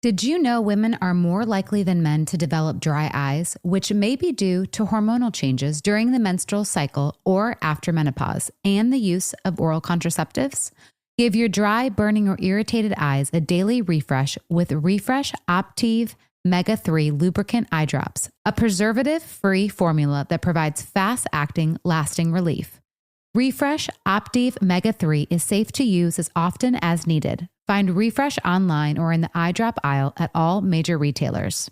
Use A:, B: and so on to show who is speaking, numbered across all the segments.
A: Did you know women are more likely than men to develop dry eyes, which may be due to hormonal changes during the menstrual cycle or after menopause, and the use of oral contraceptives? Give your dry, burning, or irritated eyes a daily refresh with Refresh Optive Mega 3 Lubricant Eye Drops, a preservative-free formula that provides fast-acting, lasting relief. Refresh Optive Mega 3 is safe to use as often as needed. Find Refresh online or in the eye drop aisle at all major retailers.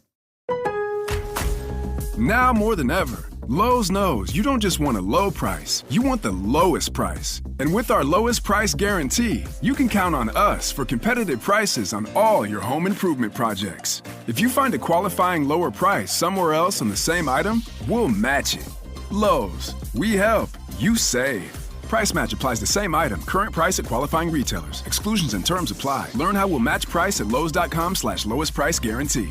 B: Now more than ever, Lowe's knows you don't just want a low price, you want the lowest price. And with our lowest price guarantee, you can count on us for competitive prices on all your home improvement projects. If you find a qualifying lower price somewhere else on the same item, we'll match it. Lowe's, we help, you save. Price match applies the same item. Current price at qualifying retailers. Exclusions and terms apply. Learn how we'll match price at lowes.com/lowest price guarantee.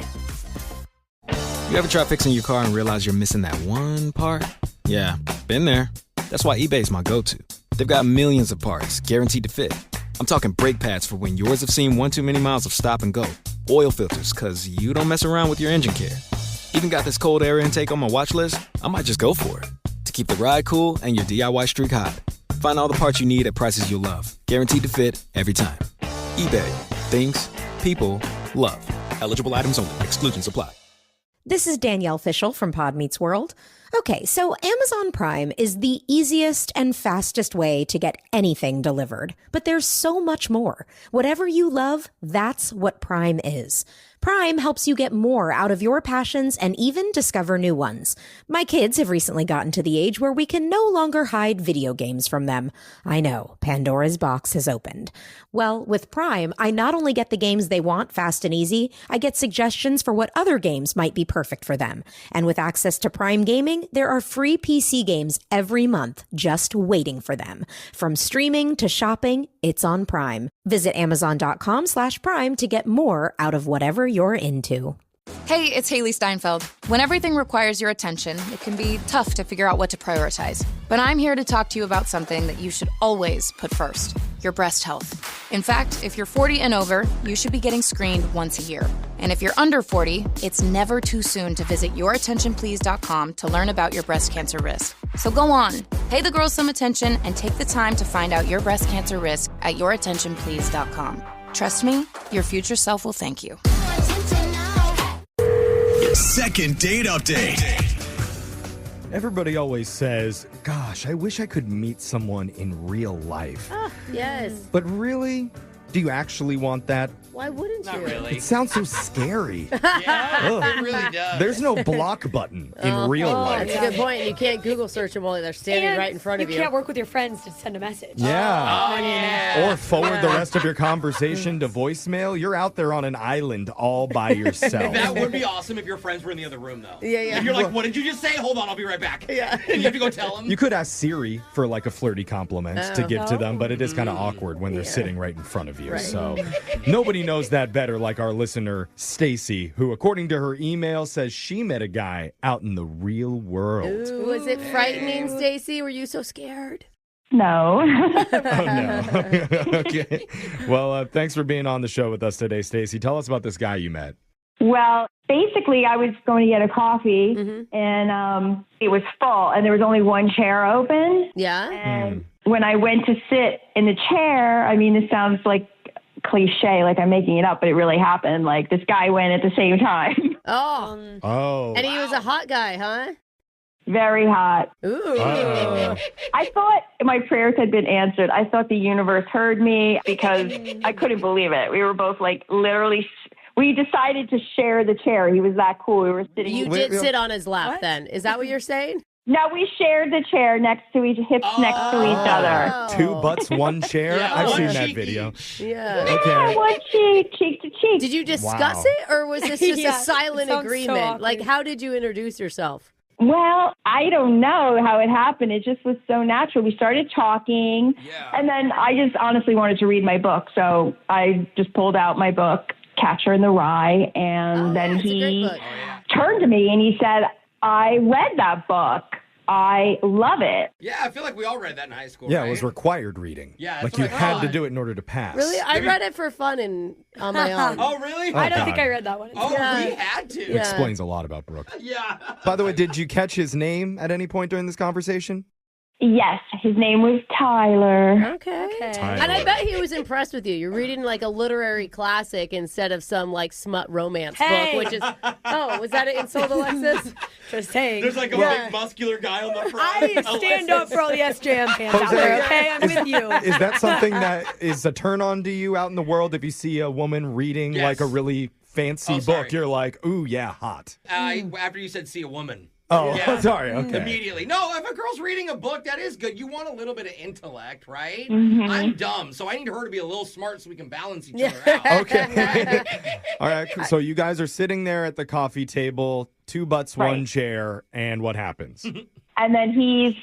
C: You ever try fixing your car and realize you're missing that one part? Yeah, been there. That's why eBay's my go-to. They've got millions of parts, guaranteed to fit. I'm talking brake pads for when yours have seen one too many miles of stop and go. Oil filters, cause you don't mess around with your engine care. Even got this cold air intake on my watch list. I might just go for it. To keep the ride cool and your DIY streak hot. Find all the parts you need at prices you'll love. Guaranteed to fit every time. eBay. Things. People. Love. Eligible items only. Exclusions apply.
D: This is Danielle Fishel from Pod Meets World. Okay, so Amazon Prime is the easiest and fastest way to get anything delivered. But there's so much more. Whatever you love, that's what Prime is. Prime helps you get more out of your passions and even discover new ones. My kids have recently gotten to the age where we can no longer hide video games from them. I know, Pandora's box has opened. Well, with Prime, I not only get the games they want fast and easy, I get suggestions for what other games might be perfect for them. And with access to Prime Gaming, there are free PC games every month just waiting for them. From streaming to shopping, it's on Prime. Visit Amazon.com/Prime to get more out of whatever you're into.
E: Hey, it's Haley Steinfeld. When everything requires your attention, it can be tough to figure out what to prioritize. But I'm here to talk to you about something that you should always put first, your breast health. In fact, if you're 40 and over, you should be getting screened once a year. And if you're under 40, it's never too soon to visit yourattentionplease.com to learn about your breast cancer risk. So go on, pay the girls some attention and take the time to find out your breast cancer risk at yourattentionplease.com. Trust me, your future self will thank you.
F: Second date update.
G: Everybody always says, gosh, I wish I could meet someone in real life.
H: Yes.
G: But really, do you actually want that?
H: Why wouldn't
I: Not
H: you?
I: really.
G: It sounds so scary.
I: Yeah, it really does.
G: There's no block button in real life.
H: That's a good point. You can't Google search them while they're standing right in front of you.
J: You can't work with your friends to send a message.
G: Yeah.
I: Oh, yeah.
G: Or forward the rest of your conversation to voicemail. You're out there on an island all by yourself.
I: That would be awesome if your friends were in the other room, though.
H: Yeah, yeah.
I: If you're like, what did you just say? Hold on, I'll be right back.
H: Yeah.
I: You have to go tell them.
G: You could ask Siri for like a flirty compliment to give to them, but it is kind of awkward when they're sitting right in front of you.
H: Right.
G: So nobody knows that better like our listener, Stacy, who, according to her email, says she met a guy out in the real world.
H: Ooh, was it frightening, Stacy? Were you so scared?
K: No.
G: Oh, no. Okay. Well, thanks for being on the show with us today, Stacy. Tell us about this guy you met.
K: Well, basically, I was going to get a coffee, and it was full, and there was only one chair open.
H: Yeah.
K: And when I went to sit in the chair, I mean, this sounds like cliche, like I'm making it up, but it really happened. Like, this guy went at the same time.
H: Oh. And he was a hot guy, huh?
K: Very hot.
H: Ooh.
K: I thought my prayers had been answered. I thought the universe heard me because I couldn't believe it. We were both like literally... We decided to share the chair. He was that cool. We were sitting...
H: You did sit on his lap then. Is that what you're saying?
K: No, we shared the chair next to each next to each other.
G: Two butts, one chair?
I: Yeah,
G: I've
I: one
G: seen that
I: cheek
G: video.
H: Yeah.
G: Okay.
K: Yeah, one cheek to cheek.
H: Did you discuss
G: Wow.
H: it, or was this just
J: Yeah,
H: a silent
J: it sounds so
H: agreement?
J: awkward.
H: Like, how did you introduce yourself?
K: Well, I don't know how it happened. It just was so natural. We started talking, and then I just honestly wanted to read my book. So I just pulled out my book, Catcher in the Rye, and then
H: that's a great
K: he
H: book.
K: turned to me and he said, I read that book. I love it.
I: Yeah, I feel like we all read that in high school.
G: Yeah,
I: right?
G: it was required reading.
I: Yeah,
G: like
I: that's
G: you
I: what I
G: had to
I: thought.
G: do it in order to pass.
H: Really? I read it for fun and on my own.
I: Oh, really?
G: Oh,
J: I don't
G: God.
J: think I read that one.
I: Oh,
H: Yeah.
I: we had to.
G: It explains a lot about Brooke.
I: Yeah.
G: By the way, did you catch his name at any point during this conversation?
K: Yes, his name was Tyler.
H: Okay.
G: Tyler.
H: And I bet he was impressed with you. You're reading like a literary classic instead of some like smut romance
J: Hey.
H: book, which is, oh, was that an insult, Alexis?
J: Just saying.
I: There's like a big muscular guy on the front.
J: I stand up for all the SJM fans out there, okay? I'm with you.
G: Is that something that is a turn on to you out in the world if you see a woman reading
I: Yes.
G: like a really fancy
I: Oh, sorry.
G: book? You're like, ooh, yeah, hot.
I: After you said see a woman.
G: Oh,
I: Yeah.
G: sorry. Okay.
I: Immediately. No, if a girl's reading a book, that is good. You want a little bit of intellect, right?
K: Mhm.
I: I'm dumb, so I need her to be a little smart so we can balance each other out.
G: Okay. All right. So you guys are sitting there at the coffee table, two butts, one
K: Right.
G: chair, and what happens?
K: And then he's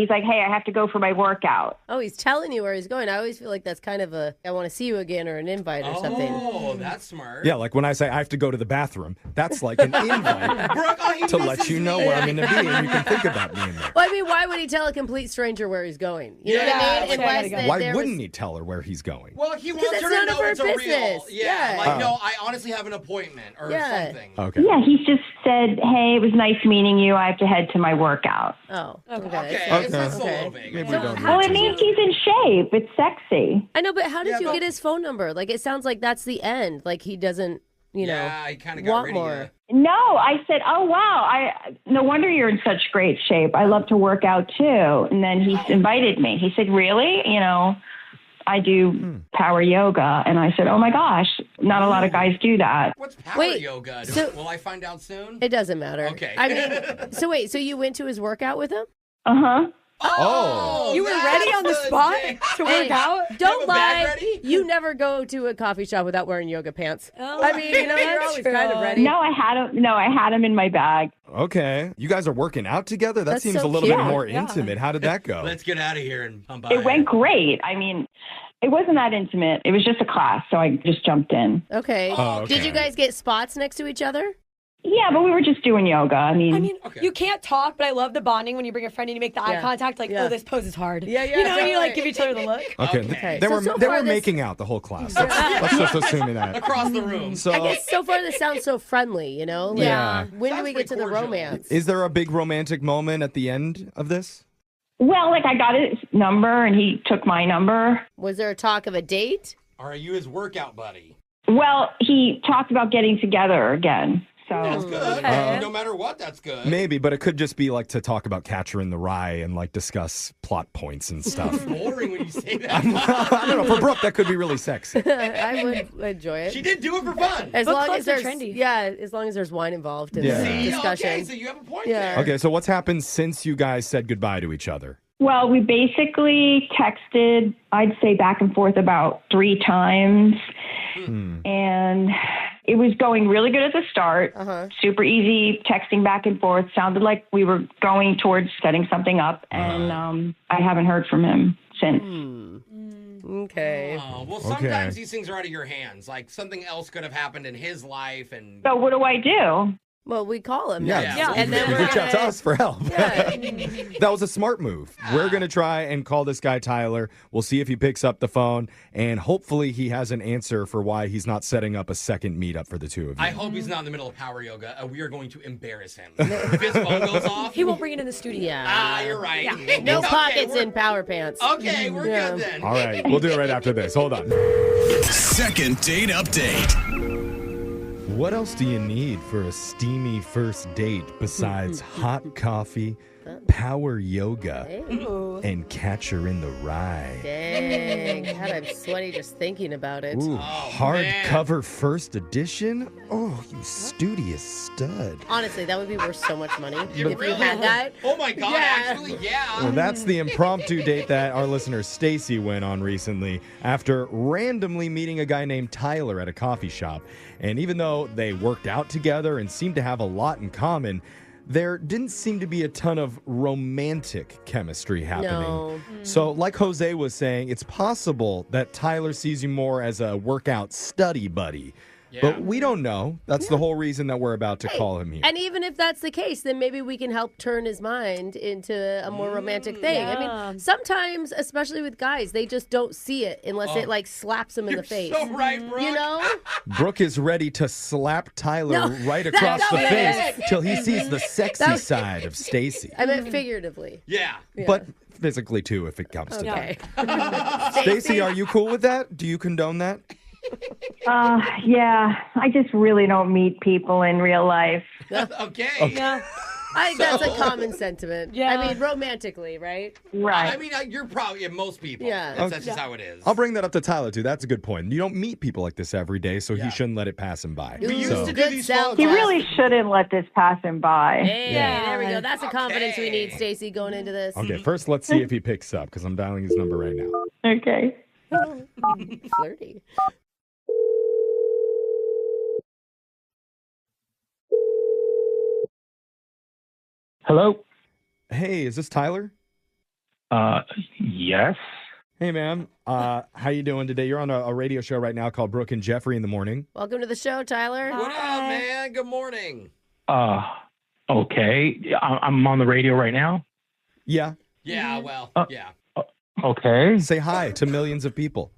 K: like, hey, I have to go for my workout.
H: Oh, he's telling you where he's going. I always feel like that's kind of a, I want to see you again or an invite or something.
I: Oh, that's smart.
G: Yeah, like when I say I have to go to the bathroom, that's like an invite
I: Brooke, oh, he
G: to let
I: misses
G: you know
I: me.
G: where I'm going to be, and you can think about me in there.
H: Well, I mean, why would he tell a complete stranger where he's going? You know what I
I: Yeah,
H: mean?
I: like,
H: Unless
J: I gotta
H: that
G: Why
H: there
G: wouldn't
H: was...
G: he tell her where he's going?
I: Well, he
H: Because
I: wants
H: it's
I: her to
H: none of
I: know
H: her
I: it's a real.
H: business.
I: Yeah,
H: Yeah.
I: like, no, I honestly have an appointment or
H: Yeah.
I: something.
G: Okay.
K: Yeah, he just said, hey, it was nice meeting you. I have to head to my workout.
H: Oh,
I: Okay, it's a
G: Okay.
I: little vague.
G: Maybe
H: So
G: we don't
H: how
K: Well,
G: need
K: it
G: to.
K: means he's in shape. It's sexy.
H: I know, but how did
I: Yeah,
H: you
I: but-
H: get his phone number? Like, it sounds like that's the end. Like, he doesn't, you know,
I: Yeah, I kind of got
H: want
I: rid
H: more.
I: of you.
K: No, I said, oh, wow. No wonder you're in such great shape. I love to work out, too. And then he invited me. He said, really? You know, I do power yoga. And I said, oh, my gosh, not a lot of guys do that.
I: What's power
H: Wait,
I: yoga?
H: so-
I: Will I find out soon?
H: It doesn't matter.
I: Okay.
H: I mean, so wait, so you went to his workout with him?
K: Uh-huh.
G: Oh.
J: You were
I: that's
J: ready on the spot to work
H: Hey,
J: out?
H: Don't
I: have a bag
H: lie.
I: ready?
H: You never go to a coffee shop without wearing yoga pants.
J: Oh,
H: I mean, you know, you're
J: that's
H: always
J: true.
H: kind of ready.
K: No, I had him in my bag.
G: Okay. You guys are working out together? That
H: That's
G: seems
H: so
G: a little bit
H: cute.
G: more
J: Yeah.
G: intimate. How did that go?
I: Let's get out of here and come by.
K: It went great. I mean, it wasn't that intimate. It was just a class, so I just jumped in.
H: Okay.
G: Oh, okay.
H: Did you guys get spots next to each other?
K: Yeah, but we were just doing yoga. I mean,
I: Okay.
J: You can't talk, but I love the bonding when you bring a friend and you make the eye
H: Yeah.
J: contact. Like,
H: Yeah.
J: oh, this pose is hard.
H: Yeah, yeah,
J: You know, you like
H: totally.
J: give each other the look.
G: Okay.
I: Okay.
G: They
H: So
G: were
H: far
G: they were
H: this-
G: making out the whole class. Let's just assume that.
I: across the room.
G: So
H: I guess so far this sounds so friendly, you know? Like,
G: Yeah.
H: When do
I: Sounds
H: we get to
I: pretty
H: the
I: cordial.
H: romance?
G: is there a big romantic moment at the end of this?
K: well, like I got his number and he took my number.
H: Was there a talk of a date?
I: Or are you his workout buddy?
K: Well, he talked about getting together again.
I: That's
K: So
I: good.
J: Okay.
I: No matter what, that's good.
G: Maybe, but it could just be like to talk about Catcher in the Rye and like discuss plot points and stuff.
I: It's boring when you say that.
G: I don't know. For Brooke, that could be really sexy.
H: I would enjoy it.
I: She did do it for fun.
H: As
J: Book
H: long
J: clubs
H: as
J: are
H: there's
J: trendy.
H: yeah, as long as there's wine involved in
G: Yeah.
H: the
I: See?
H: discussion.
I: Okay, so you have a point
H: Yeah.
I: there.
G: Okay, so what's happened since you guys said goodbye to each other?
K: well, we basically texted, I'd say back and forth about 3 times. And it was going really good at the start. Super easy texting back and forth. Sounded like we were going towards setting something up. And I haven't heard from him since.
H: Okay.
I: Oh, well, sometimes these things are out of your hands. Like something else could have happened in his life, and
K: So what do I do?
H: Well, we call him.
G: Yeah,
H: next,
I: Yeah.
H: and then
G: you
H: we're
G: reach out to
H: gonna-
G: us for help.
H: Yeah.
G: That was a smart move. We're going to try and call this guy Tyler. We'll see if he picks up the phone, and hopefully he has an answer for why he's not setting up a second meetup for the two of you.
I: I hope he's not in the middle of power yoga. We are going to embarrass him. If his phone goes off.
J: He won't bring it in the studio.
H: Yeah.
I: Ah, you're right.
H: No
I: Okay,
H: pockets
I: we're-
H: in power pants.
I: Okay, we're
H: Yeah.
I: good then.
G: All right, we'll do it right after this. Hold on.
F: Second date update.
G: What else do you need for a steamy first date besides hot coffee, power yoga, and Catcher in the Rye?
H: Dang. God, I'm sweaty just thinking about it.
G: Ooh,
I: man.
G: hardcover first edition? Oh, you studious stud.
H: Honestly, that would be worth so much money if
I: Really?
H: you had that.
I: Oh my God,
H: Yeah.
I: actually, yeah.
G: Well, that's the impromptu date that our listener Stacy went on recently after randomly meeting a guy named Tyler at a coffee shop. And even though they worked out together and seemed to have a lot in common, there didn't seem to be a ton of romantic chemistry happening.
H: No.
G: So, like Jose was saying, it's possible that Tyler sees you more as a workout study buddy. But we don't know. That's the whole reason that we're about to call him here.
H: And even if that's the case, then maybe we can help turn his mind into a more romantic thing. I mean, sometimes, especially with guys, they just don't see it unless it like slaps them in the face.
I: So right, Brooke.
H: You know?
G: Brooke is ready to slap Tyler right across the face till he sees the sexy side of Stacy.
H: I meant figuratively.
I: Yeah.
G: But physically, too, if it comes to
H: Okay.
G: that. Stacy, are you cool with that? Do you condone that?
K: Yeah, I just really don't meet people in real life.
I: Okay.
H: No. I think that's a common sentiment.
J: Yeah.
H: I mean, romantically, right?
K: Right.
I: I mean, you're probably most people.
H: Yeah.
I: That's just how it is.
G: I'll bring that up to Tyler, too. That's a good point. You don't meet people like this every day, so he shouldn't let it pass him by.
I: We used
G: So-
I: to do these phone
K: He
I: calls.
K: really shouldn't let this pass him by.
H: Hey, there we go. That's the confidence we need, Stacey, going into this.
G: Okay, first let's see if he picks up, because I'm dialing his number right now.
K: Okay.
H: Flirty.
L: Hello?
G: Hey, is this Tyler?
L: Yes.
G: Hey, ma'am. How you doing today? You're on a radio show right now called Brooke and Jeffery in the morning.
H: Welcome to the show, Tyler.
I: What up, man? Good morning.
L: Okay. I'm on the radio right now?
G: Yeah.
I: Yeah, well, yeah.
L: Okay.
G: Say hi to millions of people.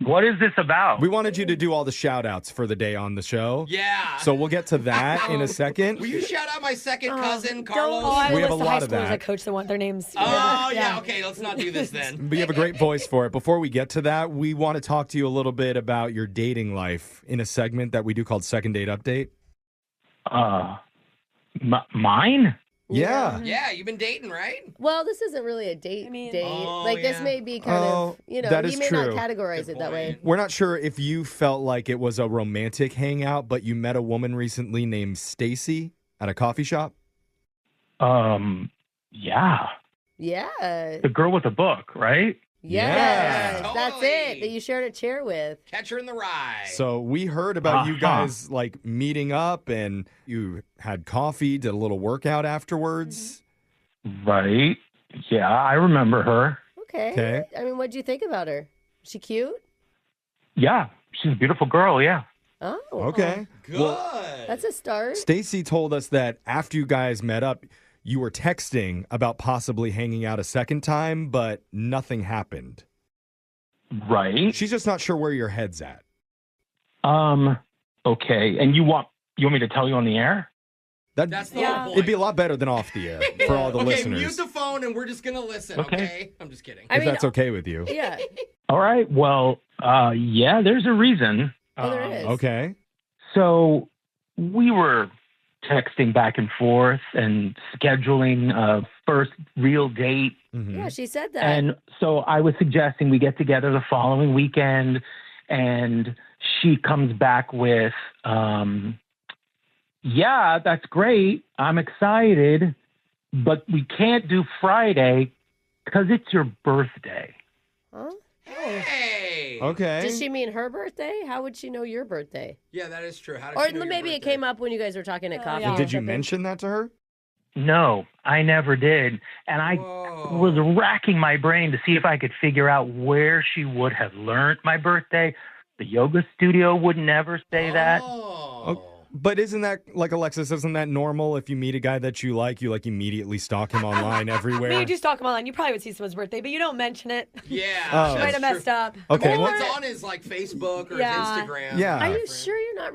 L: What is this about?
G: We wanted you to do all the shout outs for the day on the show.
I: Yeah.
G: So we'll get to that in a second.
I: Will you shout out my second cousin,
J: Oh,
I: Carlos?
J: I
G: We have a
J: list of
G: lot
J: high
G: of
J: schoolers
G: that.
J: I coach that want their names.
I: Oh, yeah. Okay, let's not do this then.
G: But you have a great voice for it. Before we get to that, we want to talk to you a little bit about your dating life in a segment that we do called Second Date Update.
L: Mine?
G: Yeah.
I: Yeah, you've been dating, right?
H: Well, this isn't really a date.
I: Oh,
H: This
I: yeah.
H: may be kind of,
G: that is
H: you may
G: true.
H: not categorize it that way.
G: We're not sure if you felt like it was a romantic hangout, but you met a woman recently named Stacy at a coffee shop.
L: Yeah.
H: Yeah.
L: The girl with the book, right?
H: Yes,
I: Yeah.
H: that's
I: Totally.
H: it. That you shared a chair with.
I: Catch her in the rye.
G: So we heard about you
L: Uh-huh.
G: guys like meeting up and you had coffee, did a little workout afterwards.
L: Right. Yeah, I remember her.
H: Okay.
G: Okay.
H: I mean, what'd you think about her? Is she cute?
L: Yeah, she's a beautiful girl, yeah.
H: Oh.
G: Okay.
I: Good.
H: That's a start.
G: Stacy told us that after you guys met up, you were texting about possibly hanging out a second time, but nothing happened.
L: Right.
G: She's just not sure where your head's at.
L: Okay. And you want me to tell you on the air?
I: That's the whole point.
G: It'd be a lot better than off the air for all the
I: Okay,
G: listeners.
I: mute the phone and we're just going to listen, okay? I'm just kidding.
G: If that's okay with you.
H: Yeah.
L: All right. Well, yeah, there's a reason.
H: Oh, there is.
G: Okay.
L: So we were texting back and forth and scheduling a first real date.
G: Mm-hmm.
H: Yeah, she said that.
L: And so I was suggesting we get together the following weekend, and she comes back with, yeah, that's great. I'm excited, but we can't do Friday because it's your birthday.
H: Huh?
I: Hey.
G: Okay.
H: Does she mean her birthday? How would she know your birthday?
I: Yeah, that is true. How did
H: Or
I: she know your
H: maybe it
I: birthday?
H: came up when you guys were talking at coffee.
J: yeah.
H: or
G: Did you
H: something.
G: mention that to her?
L: No, I never did. And I
I: Whoa.
L: was racking my brain to see if I could figure out where she would have learned my birthday. The yoga studio would never say that.
I: Oh.
G: But isn't that, like Alexis, isn't that normal if you meet a guy that you like immediately stalk him online everywhere?
J: I mean, you do stalk him online. You probably would see someone's birthday, but you don't mention it.
I: Yeah.
G: Oh.
J: She might have messed up.
G: Okay,
I: Well,
G: well-
I: what's on his like Facebook or
J: Yeah.
I: his Instagram?
G: Yeah.
H: Are you sure you're not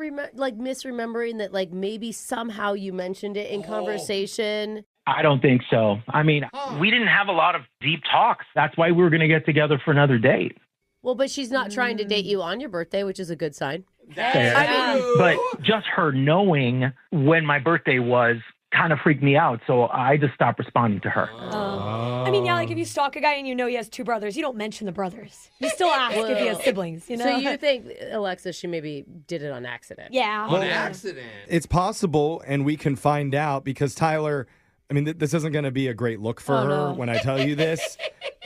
H: misremembering that maybe somehow you mentioned it in conversation?
L: I don't think so. I mean, we didn't have a lot of deep talks. That's why we were going to get together for another date.
H: Well, but she's not trying to date you on your birthday, which is a good sign.
L: Fair.
H: I mean,
L: But just her knowing when my birthday was kind of freaked me out. So I just stopped responding to her.
J: I mean, yeah, like if you stalk a guy and you know he has two brothers, you don't mention the brothers. You still ask if he has siblings, you know?
H: So you think, Alexa, she maybe did it on accident?
J: Yeah.
I: On accident.
G: It's possible, and we can find out because Tyler, I mean, this isn't going to be a great look for her
J: no.
G: when I tell you this,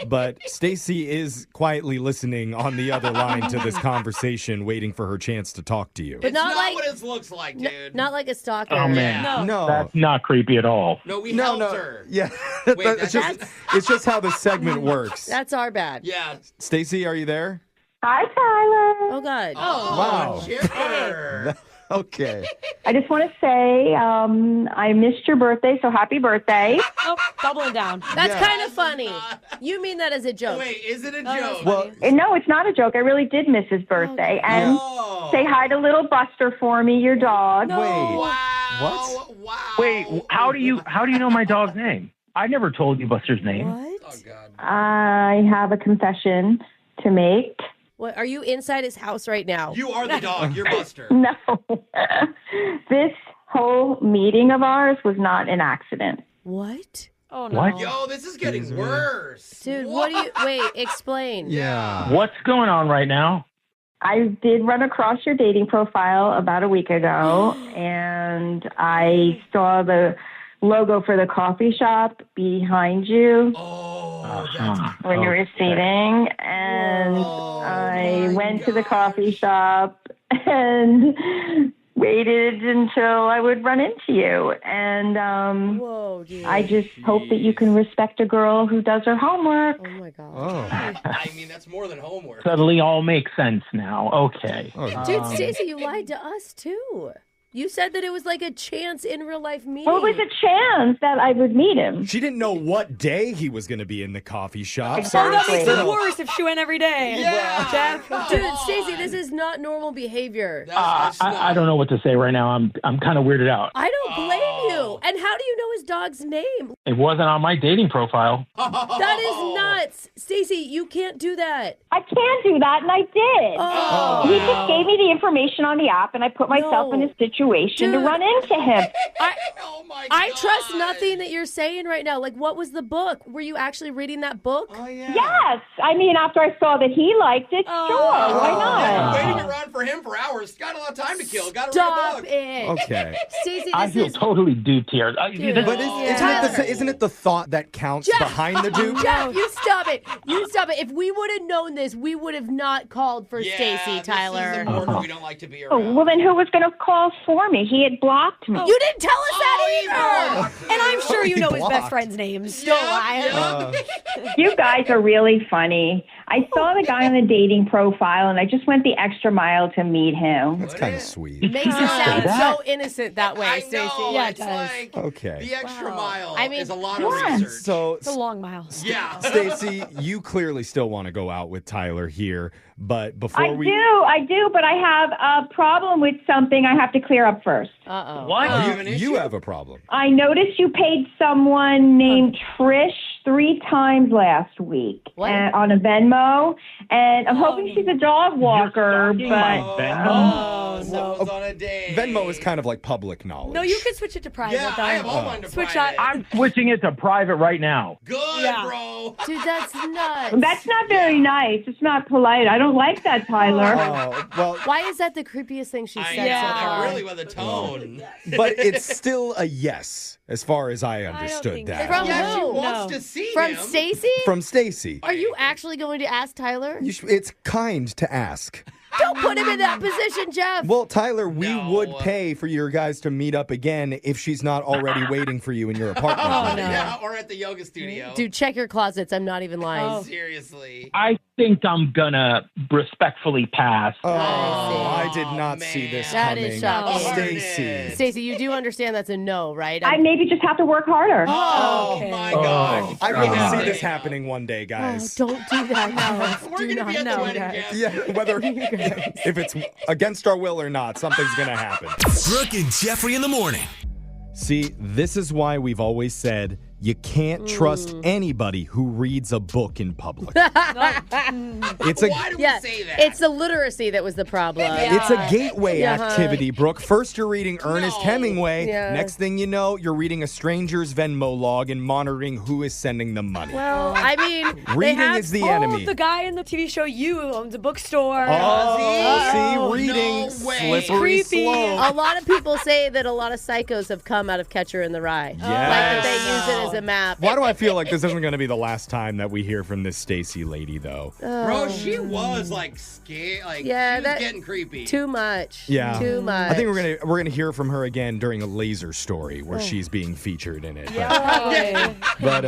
G: but Stacy is quietly listening on the other line to this conversation, waiting for her chance to talk to you.
H: But
I: It's
H: not
I: not
H: like-
I: what it looks like, dude.
H: Not like a stalker.
L: Oh, man.
J: No.
G: No.
L: That's not creepy at all.
I: No, we
G: no,
I: helped
G: no.
I: her.
G: Yeah.
I: Wait,
G: it's just how the segment works.
H: That's our bad.
I: Yeah.
G: Stacy, are you there?
K: Hi, Tyler.
H: Oh, God.
G: Wow.
I: Jeffery.
G: Okay.
K: I just want to say I missed your birthday, so happy birthday.
J: Oh, doubling down.
H: That's kind of funny. You mean that as a joke.
I: Wait, is it a joke?
G: Well,
K: No, it's not a joke. I really did miss his birthday. And say hi to little Buster for me, your dog.
G: wait.
I: Wow.
G: What?
I: Wow.
L: Wait, how do you know my dog's name? I never told you Buster's name.
H: What?
I: Oh, God.
K: I have a confession to make.
H: What? Are you inside his house right now?
I: You are the dog. You're Buster.
K: No. This whole meeting of ours was not an accident.
H: What?
J: Oh, no.
L: What?
I: Yo, this is getting worse.
H: Dude, what do you... Wait, explain.
G: Yeah.
L: What's going on right now?
K: I did run across your dating profile about a week ago, and I saw the logo for the coffee shop behind you
I: Oh, that's...
K: when you were seating, and I went to the coffee shop and waited until I would run into you. And
H: Whoa, dude.
K: I just hope that you can respect a girl who does her homework.
H: Oh, my God.
G: Oh.
I: I mean, that's more than homework.
L: Suddenly all makes sense now. Okay.
H: Dude, Stacey, you lied to us, too. You said that it was like a chance in real life meeting.
K: Well, it was a chance that I would meet him.
G: She didn't know what day he was going to be in the coffee shop.
J: Oh, that makes it
K: Exactly.
J: worse if she went every day.
I: Yeah.
J: Jeff.
H: Dude, Stacey, this is not normal behavior.
I: That's
L: I don't know what to say right now. I'm kind of weirded out.
H: I don't blame you. And how do you know his dog's name?
L: It wasn't on my dating profile.
H: That is nuts. Stacey, you can't do that.
K: I can do that, and I did.
H: Oh.
K: He just gave me the information on the app, and I put myself in a situation to
H: Dude.
K: run into him.
I: Oh, my God.
H: I trust nothing that you're saying right now. Like, what was the book? Were you actually reading that book?
I: Oh, yeah.
K: Yes. I mean, after I saw that he liked it, sure. Why not?
I: Waiting around for him for hours. Got a lot of time to kill. Got to
H: Stop
I: read a book.
H: it.
G: Okay.
H: Stacey,
L: I
H: this
L: feel
H: is...
L: totally duped here.
H: Dude.
G: But
H: Tyler.
G: isn't it the thought that counts
H: Jeff.
G: behind the dude?
H: Jeff, you stop it. You stop it. If we would have known this, we would have not called for
I: Yeah,
H: Stacey,
I: this
H: Tyler.
I: is important. We don't like to be
K: Oh,
I: around.
K: well, then who was going to call for me? He had blocked me.
H: You didn't tell us that either.
J: And I'm sure you
G: He
J: know his
G: blocked.
J: best friend's names. Don't lie.
K: You guys are really funny. I saw the guy on the dating profile, and I just went the extra mile to meet him.
G: That's kind of sweet.
H: Makes it sound
L: that?
H: so innocent that way,
I: I
H: Stacey.
I: know.
J: Yeah, it
I: It's
J: does.
I: like
G: Okay.
I: the extra mile
H: I mean,
I: is a lot of
K: yeah.
I: research.
G: So,
J: It's a long mile.
I: Yeah.
G: Stacey, you clearly still want to go out with Tyler here, but before
K: I do, but I have a problem with something I have to clear up first.
H: Uh-oh.
L: What?
I: You have an issue?
G: you have a problem.
K: I noticed you paid someone named Trish 3 times last week
H: What?
K: on a Venmo, and I'm hoping she's a dog walker,
L: You're
K: but
L: stalking my Venmo?
I: Someone's on a date.
G: Venmo is kind of like public knowledge.
J: No, you can switch it to private.
I: Yeah,
J: though.
I: I have all mine to
J: Switch
I: private.
J: that.
L: I'm switching it to private right now.
I: Good,
J: Yeah.
I: bro.
H: Dude, that's nuts.
K: that's not very nice. It's not polite. I don't like that, Tyler.
G: Oh, well,
H: Why is that the creepiest thing she
I: I
H: said
I: know,
H: so far?
I: really with a tone.
G: but it's still a yes, as far as I understood
J: think
G: that.
H: From
I: Yeah, she
H: who?
I: wants to see
H: From
I: him.
H: Stacey?
G: From Stacey.
H: Are you actually going to ask Tyler?
G: It's kind to ask.
H: Don't put him in that position, Jeff.
G: Well, Tyler, we
I: No.
G: would pay for your guys to meet up again if she's not already waiting for you in your apartment.
J: Oh, no.
I: Yeah, or at the yoga studio.
H: Dude, check your closets. I'm not even lying.
J: Oh.
I: Seriously.
L: I think I'm gonna respectfully pass.
G: Oh,
H: I
G: I did not see this
H: That
G: coming.
H: is shocking.
G: Stacey.
H: Stacey, you do understand that's a no, right?
K: I maybe just have to work harder.
I: Oh,
J: Okay.
I: my God.
G: I really
L: God.
G: see this happening one day,
H: Oh,
G: guys.
H: don't do that. No.
I: We're
H: do
I: going to
H: not.
I: be at
H: No,
I: the wedding,
H: guys.
I: guys.
G: Yeah, whether if it's against our will or not, something's gonna happen.
F: Brooke and Jeffrey in the morning.
G: See, this is why we've always said you can't trust anybody who reads a book in public. It's a
I: Why do we
H: Yeah,
I: say that?
H: it's the literacy that was the problem.
G: It's a gateway
H: Uh-huh.
G: activity, Brooke. First, you're reading Ernest
I: No.
G: Hemingway.
H: Yeah.
G: Next thing you know, you're reading a stranger's Venmo log and monitoring who is sending the money.
H: Well, I mean, they
G: Reading
H: have
G: is the
J: Oh,
G: enemy.
J: the guy in the TV show You owns a bookstore.
G: Oh, see, reading,
I: No way.
G: slippery
J: Creepy.
G: slope.
H: a lot of people say that a lot of psychos have come out of Catcher in the Rye.
G: Yes.
H: Like that they use it as as a map.
G: Why do I feel like this isn't going to be the last time that we hear from this Stacy lady, though?
I: Bro, she was like scared. Like, she was getting creepy.
H: Too much.
G: Yeah.
H: Too much.
G: I think we're gonna hear from her again during a laser story where she's being featured in it. But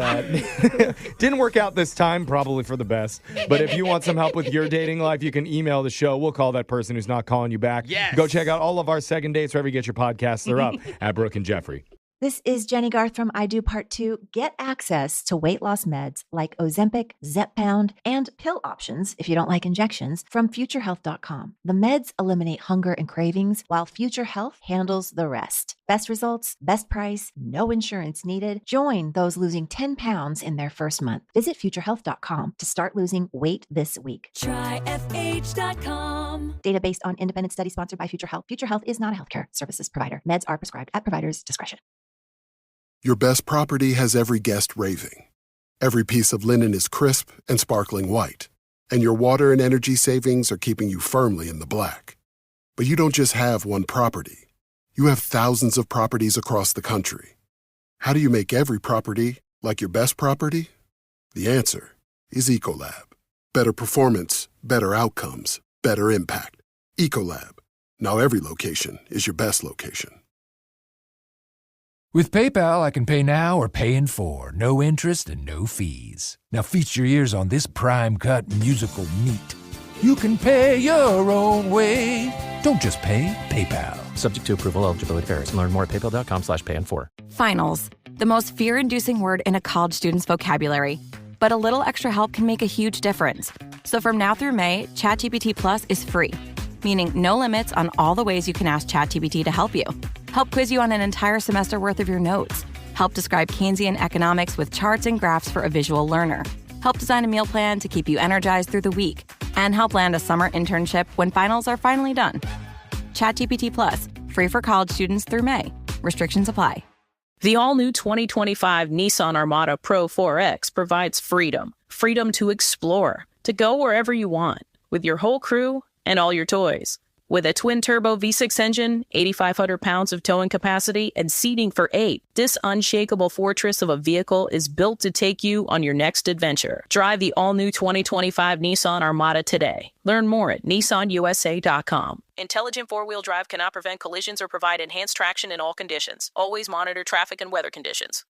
G: didn't work out this time, probably for the best. But if you want some help with your dating life, you can email the show. We'll call that person who's not calling you back.
I: Yes.
G: Go check out all of our second dates wherever you get your podcasts. They're up at Brooke and Jeffrey.
M: This is Jenny Garth from I Do Part 2. Get access to weight loss meds like Ozempic, Zepbound, and pill options if you don't like injections from FutureHealth.com. The meds eliminate hunger and cravings while Future Health handles the rest. Best results, best price, no insurance needed. Join those losing 10 pounds in their first month. Visit FutureHealth.com to start losing weight this week.
N: Try FH.com.
M: Data based on independent study sponsored by Future Health. Future Health is not a healthcare services provider. Meds are prescribed at provider's discretion.
O: Your best property has every guest raving. Every piece of linen is crisp and sparkling white. And your water and energy savings are keeping you firmly in the black. But you don't just have one property. You have thousands of properties across the country. How do you make every property like your best property? The answer is Ecolab. Better performance, better outcomes, better impact. Ecolab. Now every location is your best location.
P: With PayPal, I can pay now or pay in full. No interest and no fees. Now feast your ears on this prime-cut musical meat. You can pay your own way. Don't just pay, PayPal.
Q: Subject to approval, eligibility varies. Learn more at paypal.com/pay-in-4.
E: Finals, the most fear-inducing word in a college student's vocabulary. But a little extra help can make a huge difference. So from now through May, ChatGPT Plus is free, meaning no limits on all the ways you can ask ChatGPT to help you. Help quiz you on an entire semester worth of your notes. Help describe Keynesian economics with charts and graphs for a visual learner. Help design a meal plan to keep you energized through the week. And help land a summer internship when finals are finally done. ChatGPT Plus, free for college students through May. Restrictions apply.
R: The all-new 2025 Nissan Armada Pro 4X provides freedom. Freedom to explore, to go wherever you want, with your whole crew and all your toys. With a twin-turbo V6 engine, 8,500 pounds of towing capacity, and seating for 8, this unshakable fortress of a vehicle is built to take you on your next adventure. Drive the all-new 2025 Nissan Armada today. Learn more at nissanusa.com. Intelligent four-wheel drive cannot prevent collisions or provide enhanced traction in all conditions. Always monitor traffic and weather conditions.